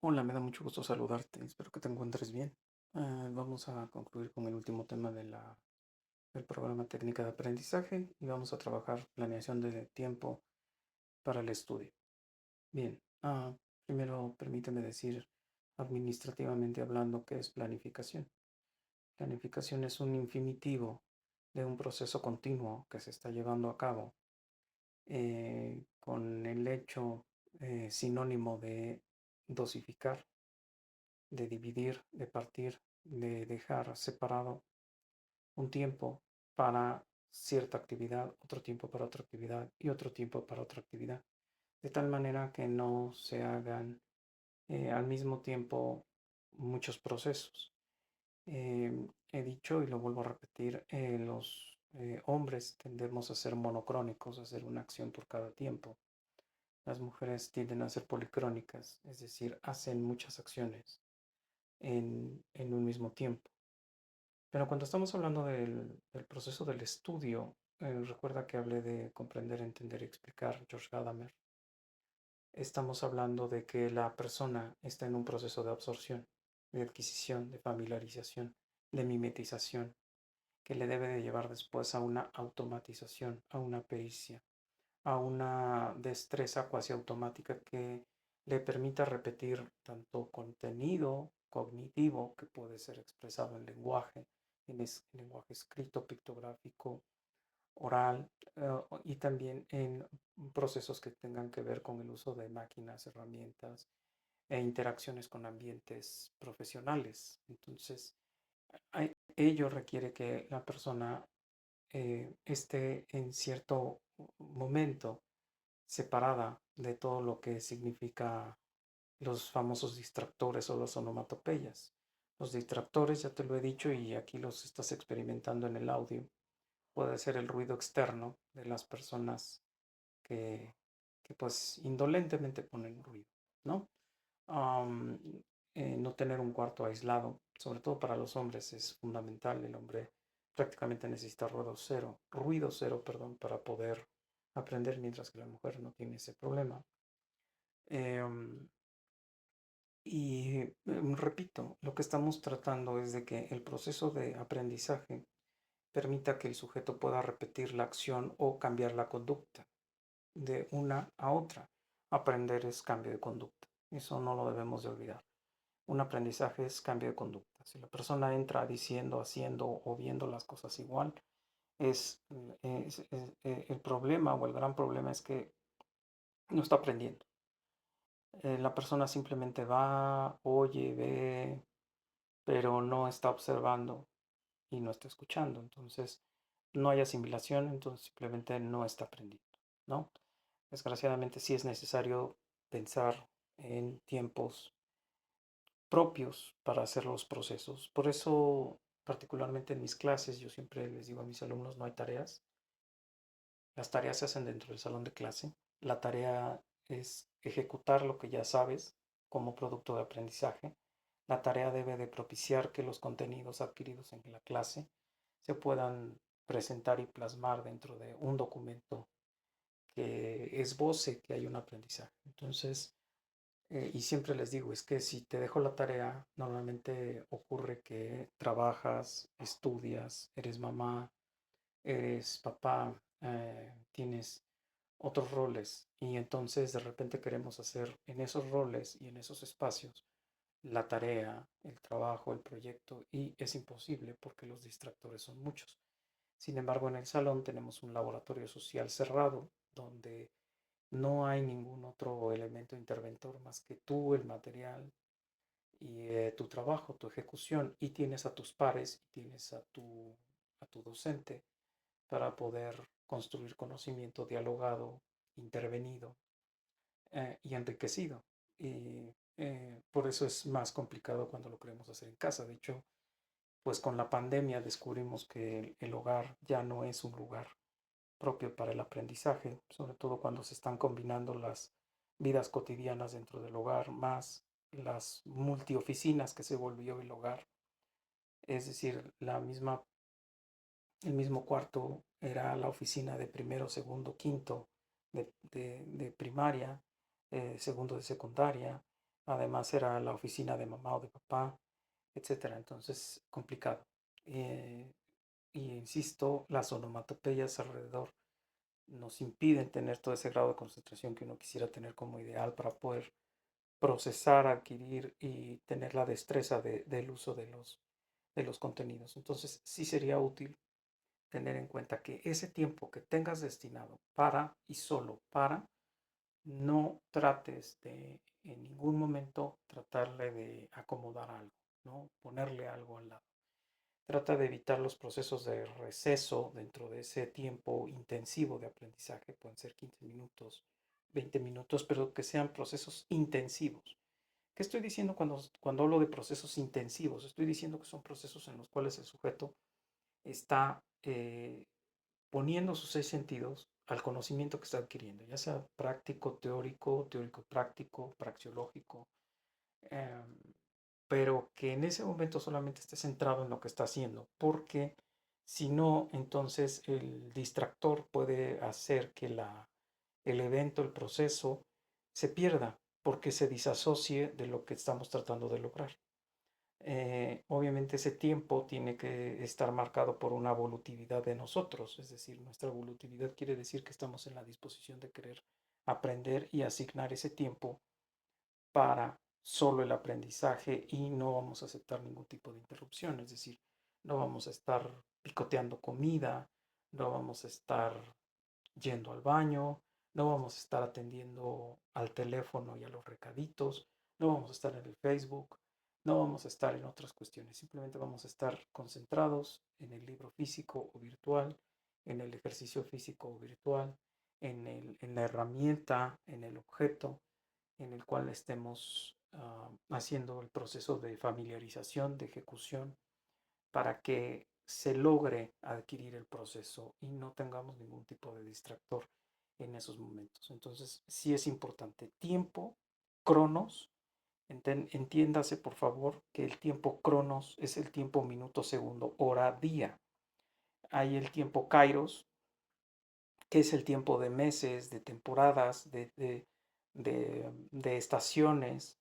Hola, me da mucho gusto saludarte. Espero que te encuentres bien. Vamos a concluir con el último tema del programa técnica de aprendizaje y vamos a trabajar planeación de tiempo para el estudio. Bien, primero permíteme decir administrativamente hablando qué es planificación. Planificación es un infinitivo de un proceso continuo que se está llevando a cabo con el hecho sinónimo de dosificar, de dividir, de partir, de dejar separado un tiempo para cierta actividad, otro tiempo para otra actividad y otro tiempo para otra actividad, de tal manera que no se hagan al mismo tiempo muchos procesos. He dicho y lo vuelvo a repetir, los hombres tendemos a ser monocrónicos, a hacer una acción por cada tiempo. Las mujeres tienden a ser policrónicas, es decir, hacen muchas acciones en un mismo tiempo. Pero cuando estamos hablando del proceso del estudio, recuerda que hablé de comprender, entender y explicar, George Gadamer. Estamos hablando de que la persona está en un proceso de absorción, de adquisición, de familiarización, de mimetización, que le debe de llevar después a una automatización, a una pericia, a una destreza cuasi automática que le permita repetir tanto contenido cognitivo que puede ser expresado en lenguaje, en lenguaje escrito, pictográfico, oral, y también en procesos que tengan que ver con el uso de máquinas, herramientas e interacciones con ambientes profesionales. Entonces, ello requiere que la persona esté en cierto momento separada de todo lo que significa los famosos distractores o las onomatopeyas. Los distractores, ya te lo he dicho y aquí los estás experimentando en el audio, puede ser el ruido externo de las personas que, que pues indolentemente ponen ruido, ¿no? Um, no tener un cuarto aislado, sobre todo para los hombres, es fundamental. El hombre prácticamente necesita ruido cero, perdón, para poder aprender, mientras que la mujer no tiene ese problema. Eh, repito, lo que estamos tratando es de que el proceso de aprendizaje permita que el sujeto pueda repetir la acción o cambiar la conducta de una a otra. Aprender es cambio de conducta. Eso no lo debemos de olvidar. Un aprendizaje es cambio de conducta. Si la persona entra diciendo, haciendo o viendo las cosas igual, el problema o el gran problema es que no está aprendiendo. La persona simplemente va, oye, ve, pero no está observando y no está escuchando. Entonces, no hay asimilación, entonces simplemente no está aprendiendo, ¿no? Desgraciadamente sí es necesario pensar en tiempos propios para hacer los procesos. Por eso, particularmente en mis clases, yo siempre les digo a mis alumnos, no hay tareas. Las tareas se hacen dentro del salón de clase. La tarea es ejecutar lo que ya sabes como producto de aprendizaje. La tarea debe de propiciar que los contenidos adquiridos en la clase se puedan presentar y plasmar dentro de un documento que esboce que hay un aprendizaje. Entonces, y siempre les digo, es que si te dejo la tarea, normalmente ocurre que trabajas, estudias, eres mamá, eres papá, tienes otros roles y entonces de repente queremos hacer en esos roles y en esos espacios la tarea, el trabajo, el proyecto y es imposible porque los distractores son muchos. Sin embargo, en el salón tenemos un laboratorio social cerrado donde no hay ningún otro elemento interventor más que tú, el material y tu trabajo, tu ejecución, y tienes a tus pares y tienes a tu docente para poder construir conocimiento dialogado, intervenido y enriquecido. Y por eso es más complicado cuando lo queremos hacer en casa. De hecho, pues con la pandemia descubrimos que el hogar ya no es un lugar propio para el aprendizaje, sobre todo cuando se están combinando las vidas cotidianas dentro del hogar, más las multioficinas que se volvió el hogar. Es decir, el mismo cuarto era la oficina de primero, segundo, quinto de primaria, segundo de secundaria, Además era la oficina de mamá o de papá, etcétera. Entonces, complicado. Eh, y insisto, las onomatopeyas alrededor nos impiden tener todo ese grado de concentración que uno quisiera tener como ideal para poder procesar, adquirir y tener la destreza del uso de los contenidos. Entonces, sí sería útil tener en cuenta que ese tiempo que tengas destinado para y solo para, no trates de en ningún momento tratarle de acomodar algo, ¿no? Ponerle algo al lado. Trata de evitar los procesos de receso dentro de ese tiempo intensivo de aprendizaje. Pueden ser 15 minutos, 20 minutos, pero que sean procesos intensivos. ¿Qué estoy diciendo cuando hablo de procesos intensivos? Estoy diciendo que son procesos en los cuales el sujeto está poniendo sus seis sentidos al conocimiento que está adquiriendo, ya sea práctico, teórico, teórico práctico, praxiológico, eh, pero que en ese momento solamente esté centrado en lo que está haciendo, porque si no, entonces el distractor puede hacer que el evento, el proceso, se pierda, porque se disasocie de lo que estamos tratando de lograr. Obviamente ese tiempo tiene que estar marcado por una evolutividad de nosotros, es decir, nuestra evolutividad quiere decir que estamos en la disposición de querer aprender y asignar ese tiempo para solo el aprendizaje y no vamos a aceptar ningún tipo de interrupción, es decir, no vamos a estar picoteando comida, no vamos a estar yendo al baño, no vamos a estar atendiendo al teléfono y a los recaditos, no vamos a estar en el Facebook, no vamos a estar en otras cuestiones, simplemente vamos a estar concentrados en el libro físico o virtual, en el ejercicio físico o virtual, en la herramienta, en el objeto en el cual estemos haciendo el proceso de familiarización, de ejecución, para que se logre adquirir el proceso y no tengamos ningún tipo de distractor en esos momentos. Entonces, sí es importante. Tiempo, cronos, entiéndase por favor que el tiempo cronos es el tiempo minuto, segundo, hora, día. Hay el tiempo kairos, que es el tiempo de meses, de temporadas, de estaciones,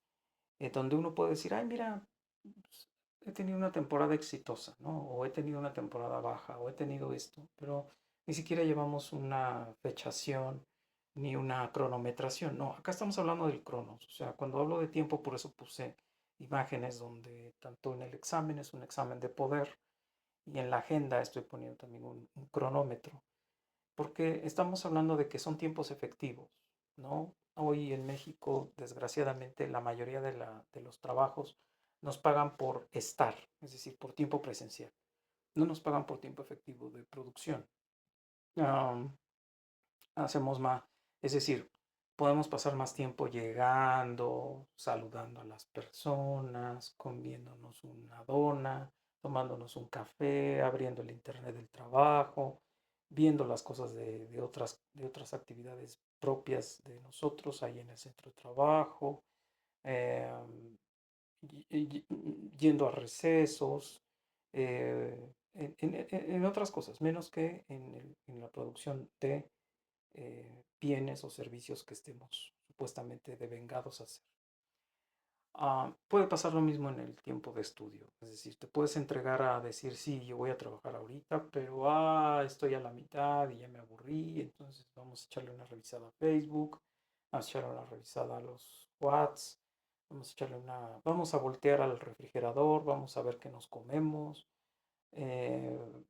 donde uno puede decir, ay, mira, pues, he tenido una temporada exitosa, ¿no? O he tenido una temporada baja, o he tenido esto, pero ni siquiera llevamos una fechación ni una cronometración, no, acá estamos hablando del cronos, o sea, cuando hablo de tiempo, por eso puse imágenes donde tanto en el examen es un examen de poder y en la agenda estoy poniendo también un cronómetro, porque estamos hablando de que son tiempos efectivos, ¿no? Hoy en México, desgraciadamente, la mayoría de los trabajos nos pagan por estar, es decir, por tiempo presencial. No nos pagan por tiempo efectivo de producción. Um, hacemos más, es decir, podemos pasar más tiempo llegando, saludando a las personas, comiéndonos una dona, tomándonos un café, abriendo el internet del trabajo, viendo las cosas de otras actividades propias de nosotros ahí en el centro de trabajo, eh, yendo a recesos, en otras cosas, menos que en la producción de bienes o servicios que estemos supuestamente devengados a hacer. Puede pasar lo mismo en el tiempo de estudio, es decir, te puedes entregar a decir, sí, yo voy a trabajar ahorita, pero estoy a la mitad y ya me aburrí, entonces vamos a echarle una revisada a Facebook, vamos a echarle una revisada a los WhatsApp, vamos a voltear al refrigerador, vamos a ver qué nos comemos, eh,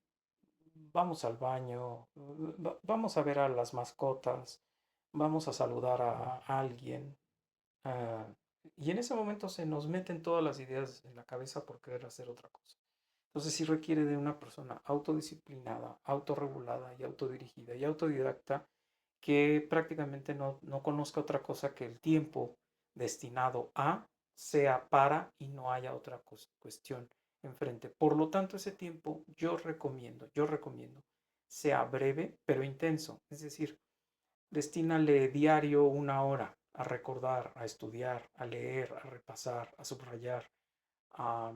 vamos al baño, vamos a ver a las mascotas, vamos a saludar a alguien. ah, y en ese momento se nos meten todas las ideas en la cabeza por querer hacer otra cosa. Entonces sí requiere de una persona autodisciplinada, autorregulada y autodirigida y autodidacta que prácticamente no conozca otra cosa que el tiempo destinado a sea para y no haya otra cuestión enfrente. Por lo tanto, ese tiempo yo recomiendo, sea breve pero intenso. Es decir, destínale diario una hora a recordar, a estudiar, a leer, a repasar, a subrayar, a,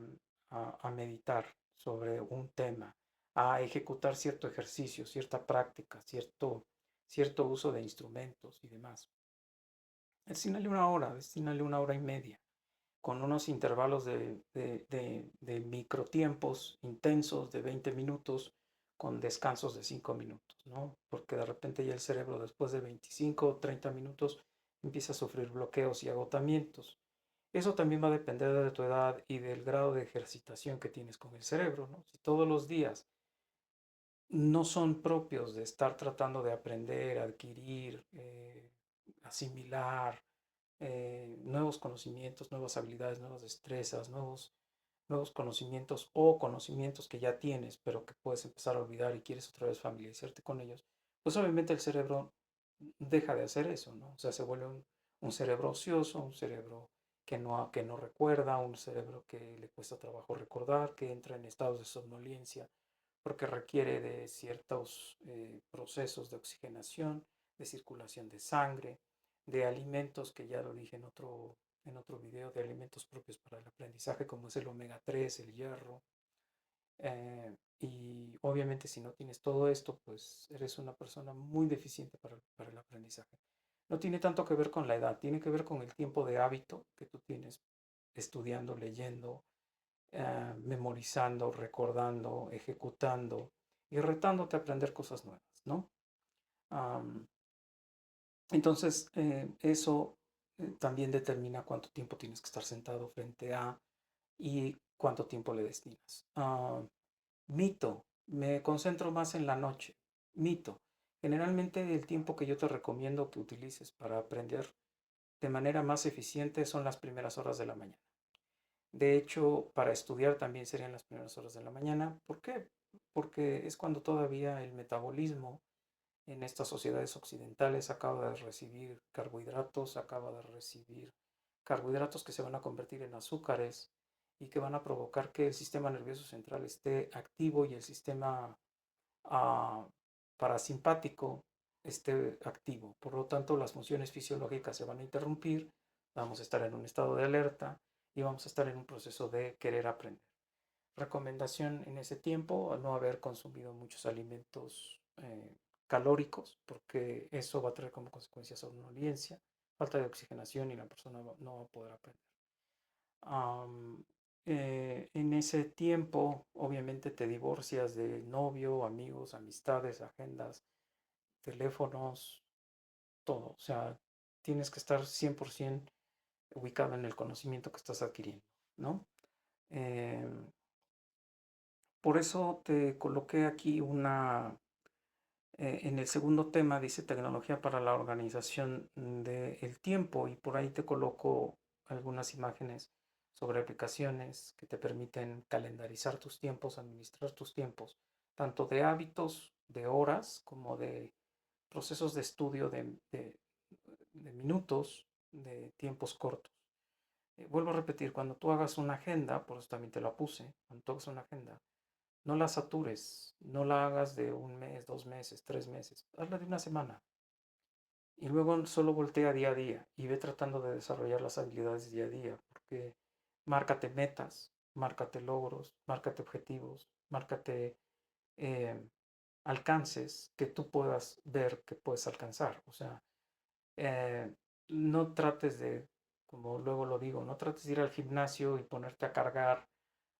a meditar sobre un tema, a ejecutar cierto ejercicio, cierta práctica, cierto uso de instrumentos y demás. Destínale una hora y media. con unos intervalos de microtiempos intensos de 20 minutos con descansos de 5 minutos, ¿no? Porque de repente ya el cerebro después de 25 o 30 minutos empieza a sufrir bloqueos y agotamientos. Eso también va a depender de tu edad y del grado de ejercitación que tienes con el cerebro, ¿no? Si todos los días no son propios de estar tratando de aprender, adquirir, asimilar nuevos conocimientos, nuevas habilidades, nuevas destrezas, nuevos conocimientos o conocimientos que ya tienes, pero que puedes empezar a olvidar y quieres otra vez familiarizarte con ellos, pues obviamente el cerebro deja de hacer eso, ¿no? O sea, se vuelve un cerebro ocioso, un cerebro que no recuerda, un cerebro que le cuesta trabajo recordar, que entra en estados de somnolencia porque requiere de ciertos procesos de oxigenación, de circulación de sangre, de alimentos, que ya lo dije en otro video, de alimentos propios para el aprendizaje, como es el omega 3, el hierro. Y obviamente si no tienes todo esto, pues eres una persona muy deficiente para el aprendizaje. No tiene tanto que ver con la edad, tiene que ver con el tiempo de hábito que tú tienes estudiando, leyendo, memorizando, recordando, ejecutando y retándote a aprender cosas nuevas, ¿no? Um, entonces, eso también determina cuánto tiempo tienes que estar sentado frente a y cuánto tiempo le destinas. Mito, me concentro más en la noche. Mito, generalmente el tiempo que yo te recomiendo que utilices para aprender de manera más eficiente son las primeras horas de la mañana. De hecho, para estudiar también serían las primeras horas de la mañana. ¿Por qué? Porque es cuando todavía el metabolismo en estas sociedades occidentales acaba de recibir carbohidratos, acaba de recibir carbohidratos que se van a convertir en azúcares y que van a provocar que el sistema nervioso central esté activo y el sistema ah, parasimpático esté activo. Por lo tanto, las funciones fisiológicas se van a interrumpir, vamos a estar en un estado de alerta y vamos a estar en un proceso de querer aprender. Recomendación en ese tiempo, no haber consumido muchos alimentos calóricos, porque eso va a traer como consecuencia somnolencia, falta de oxigenación y la persona no va a poder aprender. Um, en ese tiempo, obviamente te divorcias de novio, amigos, amistades, agendas, teléfonos, todo. O sea, tienes que estar 100% ubicado en el conocimiento que estás adquiriendo, ¿no? Eh, por eso te coloqué aquí en el segundo tema dice tecnología para la organización del tiempo y por ahí te coloco algunas imágenes sobre aplicaciones que te permiten calendarizar tus tiempos, administrar tus tiempos, tanto de hábitos, de horas, como de procesos de estudio de minutos, de tiempos cortos. Vuelvo a repetir, cuando tú hagas una agenda, por eso también te la puse, cuando tú hagas una agenda, no la satures, no la hagas de un mes, 2 meses, 3 meses, hazla de una semana. Y luego solo voltea día a día y ve tratando de desarrollar las habilidades día a día, porque márcate metas, márcate logros, márcate objetivos, márcate eh, alcances que tú puedas ver que puedes alcanzar. O sea, eh, no trates de, como luego lo digo, no trates de ir al gimnasio y ponerte a cargar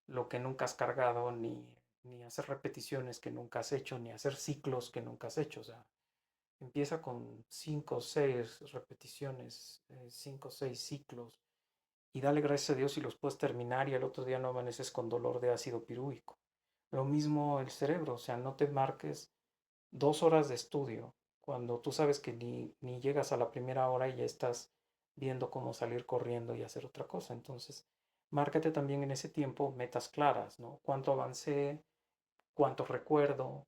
lo que nunca has cargado, ni hacer repeticiones que nunca has hecho, ni hacer ciclos que nunca has hecho. O sea, empieza con 5 o 6 repeticiones, 5 o 6 ciclos y dale gracias a Dios si los puedes terminar y al otro día no amaneces con dolor de ácido pirúvico. Lo mismo el cerebro, o sea, no te marques 2 horas de estudio cuando tú sabes que ni llegas a la primera hora y ya estás viendo cómo salir corriendo y hacer otra cosa. Entonces, márcate también en ese tiempo metas claras, ¿no? ¿Cuánto avancé? ¿Cuánto recuerdo?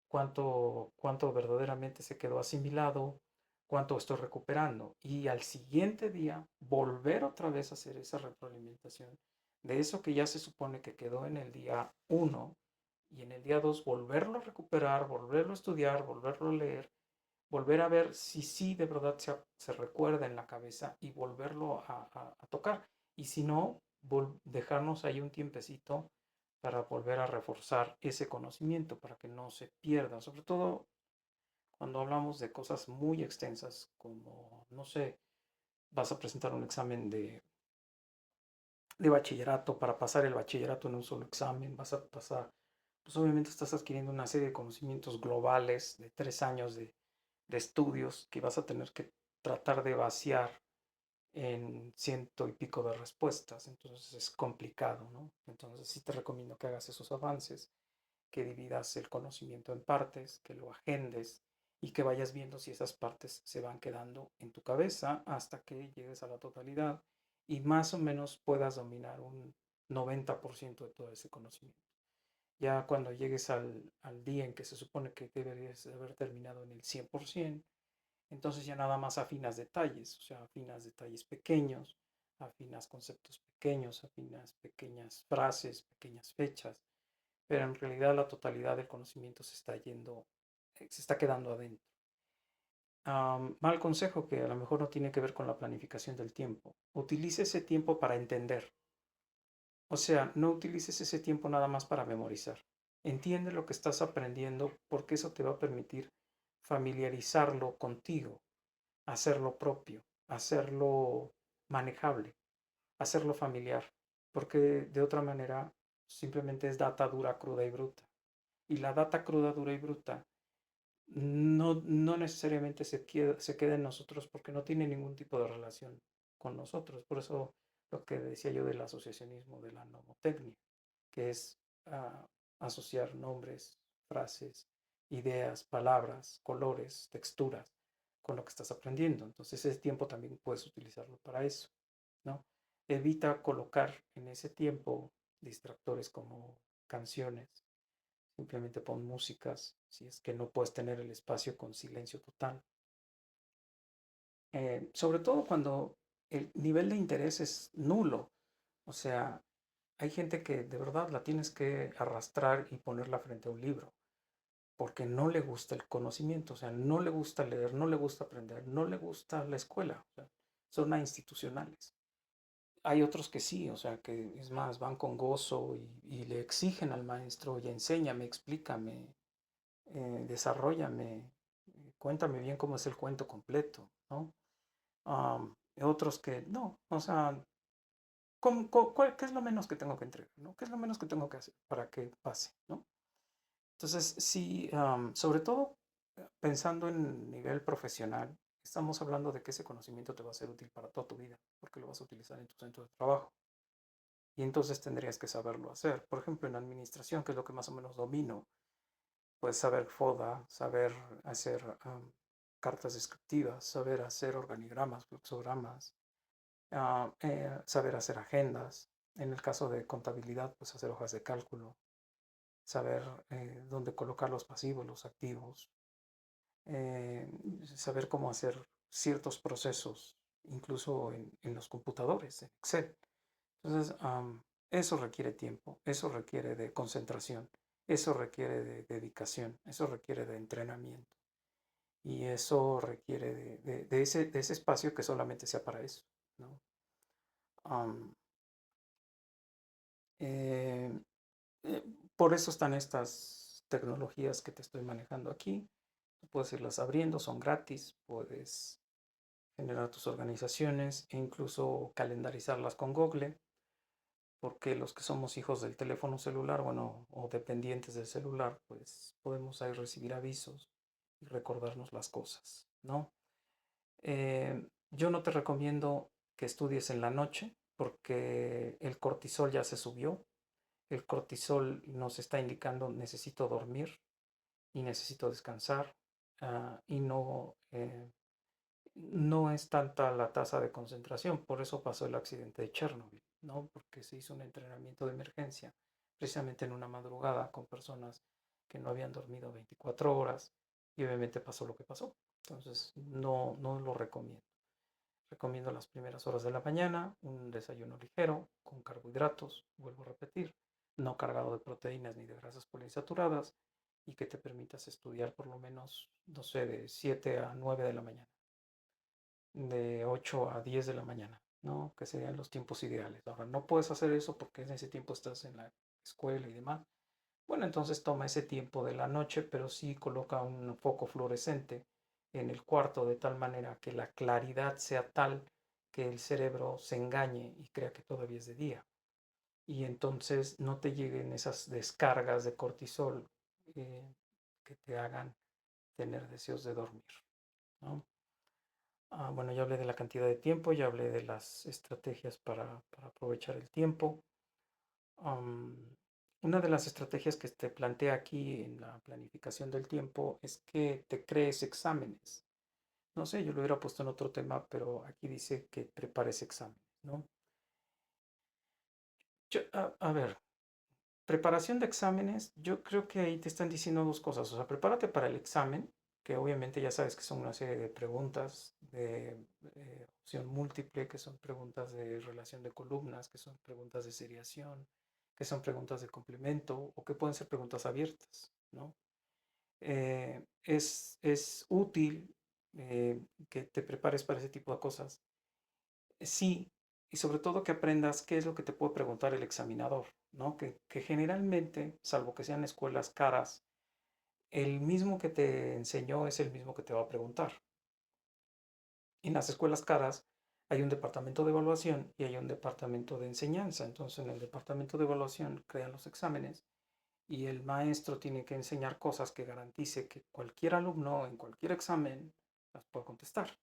¿Cuánto verdaderamente se quedó asimilado? ¿Cuánto estoy recuperando? Y al siguiente día volver otra vez a hacer esa retroalimentación de eso que ya se supone que quedó en el día uno y en el día 2 volverlo a recuperar, volverlo a estudiar, volverlo a leer, volver a ver si sí de verdad se recuerda en la cabeza y volverlo a tocar. Y si no, dejarnos ahí un tiempecito para volver a reforzar ese conocimiento, para que no se pierda, sobre todo cuando hablamos de cosas muy extensas como, no sé, vas a presentar un examen de bachillerato, para pasar el bachillerato en un solo examen, vas a pasar, pues obviamente estás adquiriendo una serie de conocimientos globales de 3 años de estudios que vas a tener que tratar de vaciar en ciento y pico de respuestas, entonces es complicado, ¿no? Entonces sí te recomiendo que hagas esos avances, que dividas el conocimiento en partes, que lo agendes y que vayas viendo si esas partes se van quedando en tu cabeza hasta que llegues a la totalidad y más o menos puedas dominar un 90% de todo ese conocimiento. Ya cuando llegues al día en que se supone que deberías haber terminado en el 100%, entonces ya nada más afinas detalles, o sea, afinas detalles pequeños, afinas conceptos pequeños, afinas pequeñas frases, pequeñas fechas, pero en realidad la totalidad del conocimiento se está yendo, se está quedando adentro. Mal consejo que a lo mejor no tiene que ver con la planificación del tiempo. Utilice ese tiempo para entender. O sea, no utilices ese tiempo nada más para memorizar. Entiende lo que estás aprendiendo porque eso te va a permitir familiarizarlo contigo, hacerlo propio, hacerlo manejable, hacerlo familiar, porque de otra manera simplemente es data dura, cruda y bruta. Y la data cruda, dura y bruta no necesariamente se queda en nosotros porque no tiene ningún tipo de relación con nosotros. Por eso lo que decía yo del asociacionismo de la nomotecnia, que es asociar nombres, frases, ideas, palabras, colores, texturas con lo que estás aprendiendo. Entonces ese tiempo también puedes utilizarlo para eso, ¿no? Evita colocar en ese tiempo distractores como canciones. Simplemente pon músicas, si es que no puedes tener el espacio con silencio total. Sobre todo cuando el nivel de interés es nulo. O sea, hay gente que de verdad la tienes que arrastrar y ponerla frente a un libro, porque no le gusta el conocimiento, o sea, no le gusta leer, no le gusta aprender, no le gusta la escuela, o sea, son institucionales. Hay otros que sí, o sea, que es más, van con gozo y le exigen al maestro, oye, enséñame, explícame, desarrollame, cuéntame bien cómo es el cuento completo, ¿no? Otros que no, o sea, ¿qué es lo menos que tengo que entregar, ¿no? ¿Qué es lo menos que tengo que hacer para que pase, ¿no? Entonces, sí, sobre todo pensando en nivel profesional, estamos hablando de que ese conocimiento te va a ser útil para toda tu vida, porque lo vas a utilizar en tu centro de trabajo. Y entonces tendrías que saberlo hacer. Por ejemplo, en administración, que es lo que más o menos domino, pues saber FODA, saber hacer cartas descriptivas, saber hacer organigramas, fluxogramas, saber hacer agendas. En el caso de contabilidad, pues hacer hojas de cálculo, saber dónde colocar los pasivos, los activos, eh, saber cómo hacer ciertos procesos, incluso en los computadores, en Excel. Entonces, eso requiere tiempo, eso requiere de concentración, eso requiere de dedicación, eso requiere de entrenamiento y eso requiere de ese espacio que solamente sea para eso, ¿no? Am, eh, eh, por eso están estas tecnologías que te estoy manejando aquí. Tú puedes irlas abriendo, son gratis, puedes generar tus organizaciones e incluso calendarizarlas con Google, porque los que somos hijos del teléfono celular, bueno, o dependientes del celular, pues podemos ahí recibir avisos y recordarnos las cosas, ¿no? Yo no te recomiendo que estudies en la noche porque el cortisol ya se subió. El cortisol nos está indicando necesito dormir y necesito descansar y no es tanta la tasa de concentración, por eso pasó el accidente de Chernobyl, ¿no? Porque se hizo un entrenamiento de emergencia precisamente en una madrugada con personas que no habían dormido 24 horas y obviamente pasó lo que pasó. Entonces, no lo recomiendo. Recomiendo las primeras horas de la mañana, un desayuno ligero con carbohidratos, vuelvo a repetir, no cargado de proteínas ni de grasas poliinsaturadas y que te permitas estudiar por lo menos, no sé, de 7 a 9 de la mañana, de 8 a 10 de la mañana, ¿no? Que serían los tiempos ideales. Ahora, no puedes hacer eso porque en ese tiempo estás en la escuela y demás. Bueno, entonces toma ese tiempo de la noche, pero sí coloca un foco fluorescente en el cuarto de tal manera que la claridad sea tal que el cerebro se engañe y crea que todavía es de día. Y entonces no te lleguen esas descargas de cortisol eh, que te hagan tener deseos de dormir, ¿no? Bueno, ya hablé de la cantidad de tiempo, ya hablé de las estrategias para aprovechar el tiempo. Um, una de las estrategias que te plantea aquí en la planificación del tiempo es que te crees exámenes. No sé, yo lo hubiera puesto en otro tema, pero aquí dice que prepares exámenes, ¿no? A ver, preparación de exámenes, yo creo que ahí te están diciendo dos cosas. O sea, prepárate para el examen, que obviamente ya sabes que son una serie de preguntas de opción múltiple, que son preguntas de relación de columnas, que son preguntas de seriación, que son preguntas de complemento o que pueden ser preguntas abiertas, ¿no? Es útil que te prepares para ese tipo de cosas. Sí, y sobre todo que aprendas qué es lo que te puede preguntar el examinador, ¿no? Que generalmente, salvo que sean escuelas caras, el mismo que te enseñó es el mismo que te va a preguntar. En las escuelas caras hay un departamento de evaluación y hay un departamento de enseñanza. Entonces, en el departamento de evaluación crean los exámenes y el maestro tiene que enseñar cosas que garantice que cualquier alumno en cualquier examen las pueda contestar.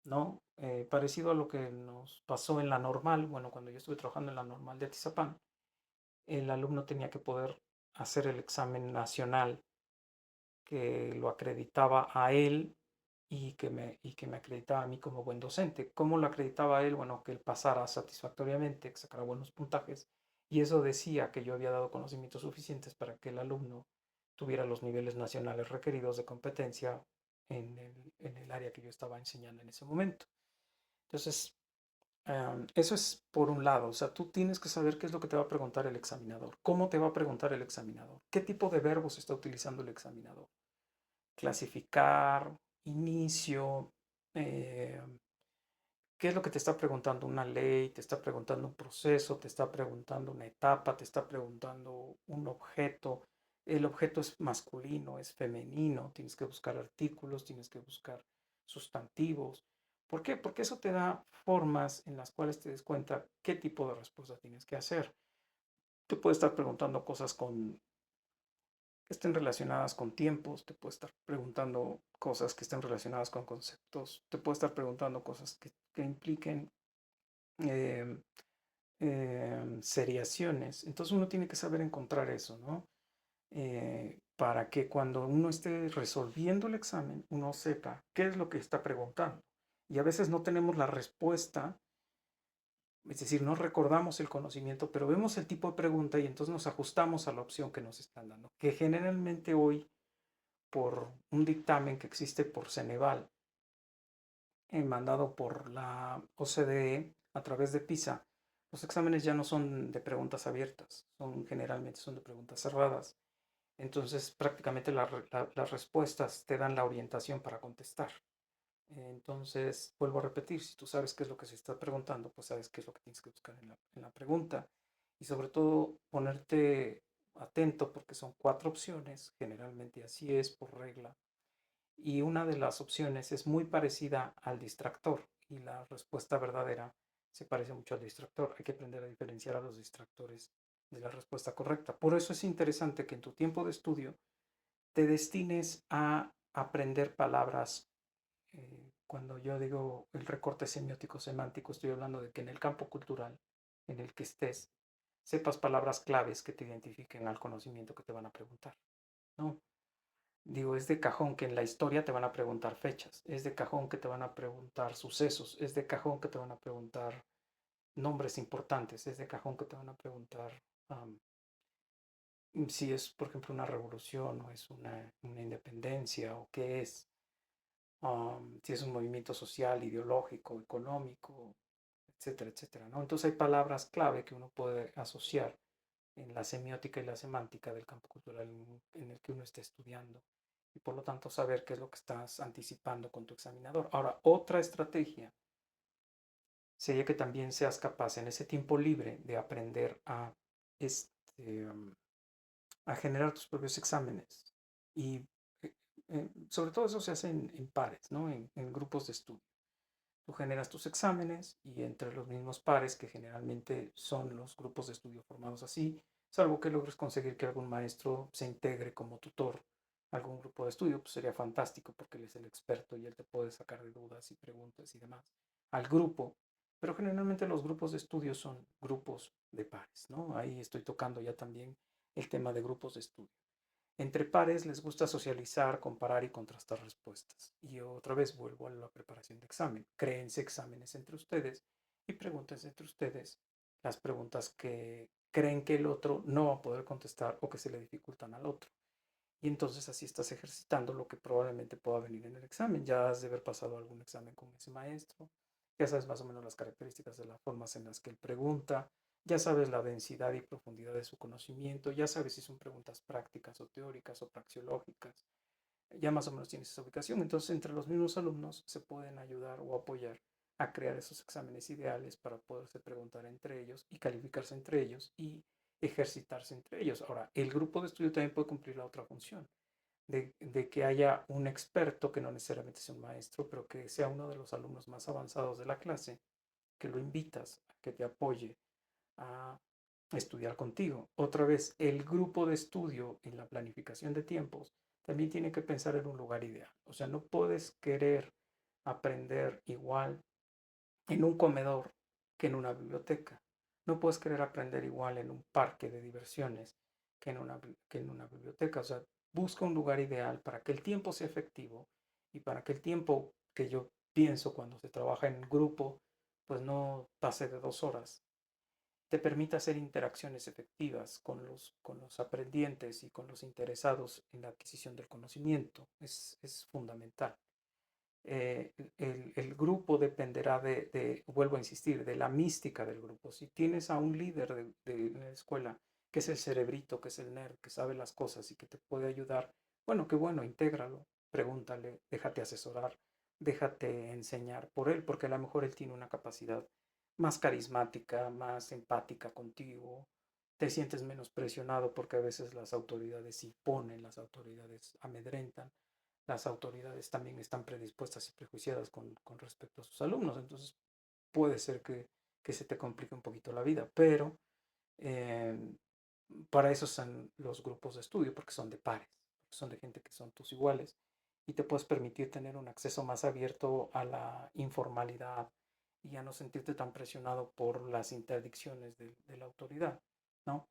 ¿No? Parecido a lo que nos pasó en la normal, bueno, cuando yo estuve trabajando en la normal de Atizapán, el alumno tenía que poder hacer el examen nacional que lo acreditaba a él y que me acreditaba a mí como buen docente. ¿Cómo lo acreditaba a él? Bueno, que él pasara satisfactoriamente, que sacara buenos puntajes, y eso decía que yo había dado conocimientos suficientes para que el alumno tuviera los niveles nacionales requeridos de competencia en el área que yo estaba enseñando en ese momento. Entonces, eso es por un lado, o sea, tú tienes que saber qué es lo que te va a preguntar el examinador, cómo te va a preguntar el examinador, qué tipo de verbos está utilizando el examinador, clasificar, inicio, eh, qué es lo que te está preguntando una ley, te está preguntando un proceso, te está preguntando una etapa, te está preguntando un objeto. El objeto es masculino, es femenino, tienes que buscar artículos, tienes que buscar sustantivos. ¿Por qué? Porque eso te da formas en las cuales te des cuenta qué tipo de respuesta tienes que hacer. Te puede estar preguntando cosas que estén relacionadas con tiempos, te puede estar preguntando cosas que estén relacionadas con conceptos, te puede estar preguntando cosas que impliquen eh, seriaciones. Entonces uno tiene que saber encontrar eso, ¿no? Para que cuando uno esté resolviendo el examen, uno sepa qué es lo que está preguntando. Y a veces no tenemos la respuesta, es decir, no recordamos el conocimiento, pero vemos el tipo de pregunta y entonces nos ajustamos a la opción que nos están dando. Que generalmente hoy, por un dictamen que existe por Ceneval, mandado por la OCDE a través de PISA, los exámenes ya no son de preguntas abiertas, generalmente son de preguntas cerradas. Entonces, prácticamente las respuestas te dan la orientación para contestar. Entonces, vuelvo a repetir, si tú sabes qué es lo que se está preguntando, pues sabes qué es lo que tienes que buscar en la pregunta. Y sobre todo, ponerte atento porque son cuatro opciones, generalmente así es por regla, y una de las opciones es muy parecida al distractor y la respuesta verdadera se parece mucho al distractor. Hay que aprender a diferenciar a los distractores de la respuesta correcta. Por eso es interesante que en tu tiempo de estudio te destines a aprender palabras. Cuando yo digo el recorte semiótico semántico, estoy hablando de que en el campo cultural en el que estés, sepas palabras claves que te identifiquen al conocimiento que te van a preguntar, ¿no? Digo, es de cajón que en la historia te van a preguntar fechas, es de cajón que te van a preguntar sucesos, es de cajón que te van a preguntar nombres importantes, es de cajón que te van a preguntar si es, por ejemplo, una revolución o es una independencia o qué es, si es un movimiento social, ideológico, económico, etcétera, etcétera, ¿no? Entonces hay palabras clave que uno puede asociar en la semiótica y la semántica del campo cultural en el que uno esté estudiando y por lo tanto saber qué es lo que estás anticipando con tu examinador. Ahora, otra estrategia sería que también seas capaz en ese tiempo libre de aprender este, a generar tus propios exámenes y sobre todo eso se hace en pares, ¿no? En grupos de estudio. Tú generas tus exámenes y entre los mismos pares, que generalmente son los grupos de estudio formados así, salvo que logres conseguir que algún maestro se integre como tutor a algún grupo de estudio, pues sería fantástico porque él es el experto y él te puede sacar de dudas y preguntas y demás al grupo. Pero generalmente los grupos de estudio son grupos de pares, ¿no? Ahí estoy tocando ya también el tema de grupos de estudio. Entre pares les gusta socializar, comparar y contrastar respuestas. Y otra vez vuelvo a la preparación de examen. Créense exámenes entre ustedes y pregúntense entre ustedes las preguntas que creen que el otro no va a poder contestar o que se le dificultan al otro. Y entonces así estás ejercitando lo que probablemente pueda venir en el examen. Ya has de haber pasado algún examen con ese maestro, ya sabes más o menos las características de las formas en las que él pregunta, ya sabes la densidad y profundidad de su conocimiento, ya sabes si son preguntas prácticas o teóricas o praxeológicas, ya más o menos tienes esa ubicación. Entonces entre los mismos alumnos se pueden ayudar o apoyar a crear esos exámenes ideales para poderse preguntar entre ellos y calificarse entre ellos y ejercitarse entre ellos. Ahora, el grupo de estudio también puede cumplir la otra función, de que haya un experto que no necesariamente sea un maestro, pero que sea uno de los alumnos más avanzados de la clase, que lo invitas a que te apoye a estudiar contigo. Otra vez, el grupo de estudio en la planificación de tiempos también tiene que pensar en un lugar ideal. O sea, no puedes querer aprender igual en un comedor que en una biblioteca. No puedes querer aprender igual en un parque de diversiones que en una biblioteca. O sea, busca un lugar ideal para que el tiempo sea efectivo y para que el tiempo que yo pienso cuando se trabaja en grupo, pues no pase de 2 horas, te permite hacer interacciones efectivas con los aprendientes y con los interesados en la adquisición del conocimiento. Es fundamental. El grupo dependerá vuelvo a insistir, de la mística del grupo. Si tienes a un líder de la escuela que es el cerebrito, que es el nerd, que sabe las cosas y que te puede ayudar, bueno, qué bueno, intégralo, pregúntale, déjate asesorar, déjate enseñar por él, porque a lo mejor él tiene una capacidad más carismática, más empática contigo, te sientes menos presionado porque a veces las autoridades imponen, las autoridades amedrentan, las autoridades también están predispuestas y prejuiciadas con respecto a sus alumnos, entonces puede ser que se te complique un poquito la vida, pero eh, para eso son los grupos de estudio, porque son de pares, porque son de gente que son tus iguales y te puedes permitir tener un acceso más abierto a la informalidad y a no sentirte tan presionado por las interdicciones de la autoridad, ¿no?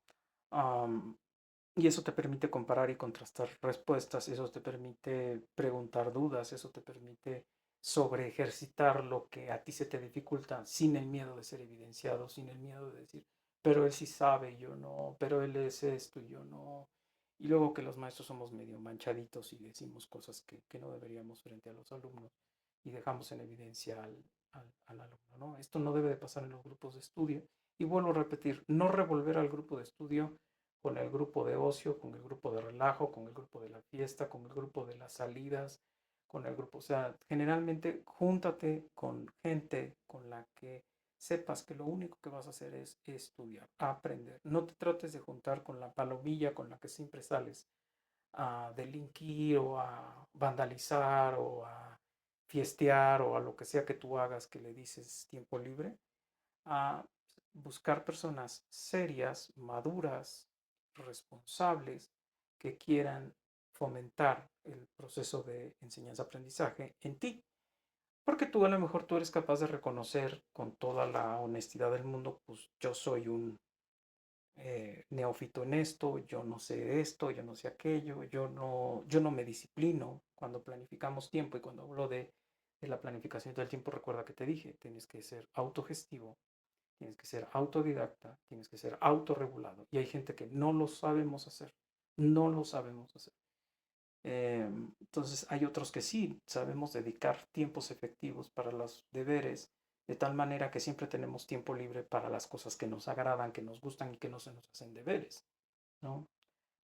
Um, y eso te permite comparar y contrastar respuestas, eso te permite preguntar dudas, eso te permite sobre ejercitar lo que a ti se te dificulta sin el miedo de ser evidenciado, sin el miedo de decir, pero él sí sabe, yo no, pero él es esto y yo no. Y luego que los maestros somos medio manchaditos y decimos cosas que no deberíamos frente a los alumnos y dejamos en evidencia al alumno, ¿no? Esto no debe de pasar en los grupos de estudio. Y vuelvo a repetir, no revolver al grupo de estudio con el grupo de ocio, con el grupo de relajo, con el grupo de la fiesta, con el grupo de las salidas, con el grupo, o sea, generalmente júntate con gente con la que sepas que lo único que vas a hacer es estudiar, aprender. No te trates de juntar con la palomilla con la que siempre sales a delinquir o a vandalizar o a fiestear o a lo que sea que tú hagas que le dices tiempo libre, a buscar personas serias, maduras, responsables, que quieran fomentar el proceso de enseñanza-aprendizaje en ti. Porque tú a lo mejor tú eres capaz de reconocer con toda la honestidad del mundo, pues yo soy un neófito en esto, yo no sé esto, yo no sé aquello, yo no me disciplino cuando planificamos tiempo y cuando hablo de la planificación del tiempo, recuerda que te dije, tienes que ser autogestivo, tienes que ser autodidacta, tienes que ser autorregulado. Y hay gente que no lo sabemos hacer, no lo sabemos hacer. Entonces hay otros que sí sabemos dedicar tiempos efectivos para los deberes, de tal manera que siempre tenemos tiempo libre para las cosas que nos agradan, que nos gustan y que no se nos hacen deberes, ¿no?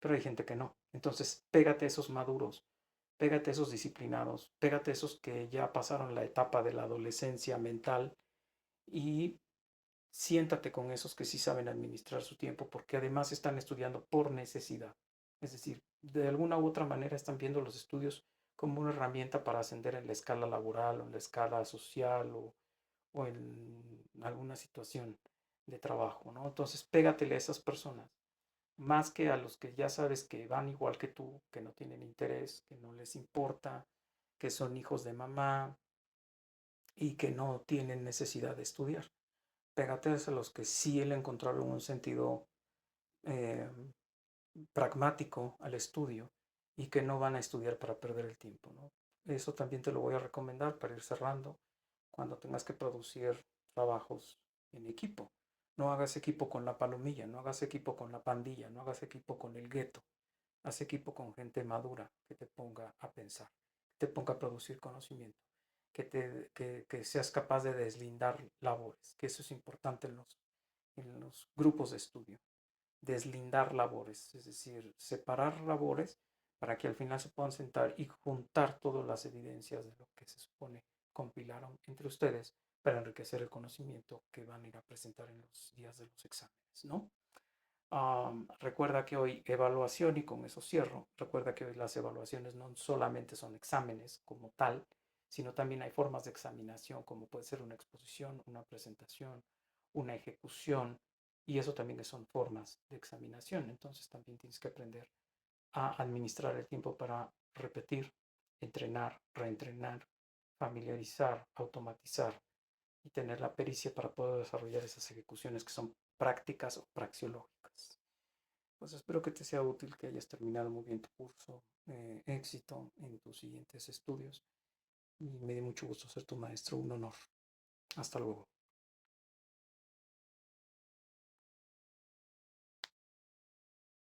Pero hay gente que no. Entonces pégate a esos maduros, pégate a esos disciplinados, pégate a esos que ya pasaron la etapa de la adolescencia mental y siéntate con esos que sí saben administrar su tiempo, porque además están estudiando por necesidad. Es decir, de alguna u otra manera están viendo los estudios como una herramienta para ascender en la escala laboral o en la escala social o en alguna situación de trabajo, ¿no? Entonces, pégatele a esas personas, más que a los que ya sabes que van igual que tú, que no tienen interés, que no les importa, que son hijos de mamá y que no tienen necesidad de estudiar. Pégate a los que sí le encontraron un sentido eh, pragmático al estudio y que no van a estudiar para perder el tiempo, ¿no? Eso también te lo voy a recomendar para ir cerrando cuando tengas que producir trabajos en equipo. No hagas equipo con la palomilla, no hagas equipo con la pandilla, no hagas equipo con el gueto. Haz equipo con gente madura que te ponga a pensar, que te ponga a producir conocimiento, que seas capaz de deslindar labores, que eso es importante en los grupos de estudio. Deslindar labores, es decir, separar labores para que al final se puedan sentar y juntar todas las evidencias de lo que se supone compilaron entre ustedes para enriquecer el conocimiento que van a ir a presentar en los días de los exámenes, ¿no? Recuerda que hoy evaluación, y con eso cierro, recuerda que hoy las evaluaciones no solamente son exámenes como tal, sino también hay formas de examinación, como puede ser una exposición, una presentación, una ejecución, y eso también son formas de examinación. Entonces también tienes que aprender a administrar el tiempo para repetir, entrenar, reentrenar, familiarizar, automatizar y tener la pericia para poder desarrollar esas ejecuciones que son prácticas o praxiológicas. Pues espero que te sea útil, que hayas terminado muy bien tu curso, éxito en tus siguientes estudios y me dio mucho gusto ser tu maestro, un honor. Hasta luego.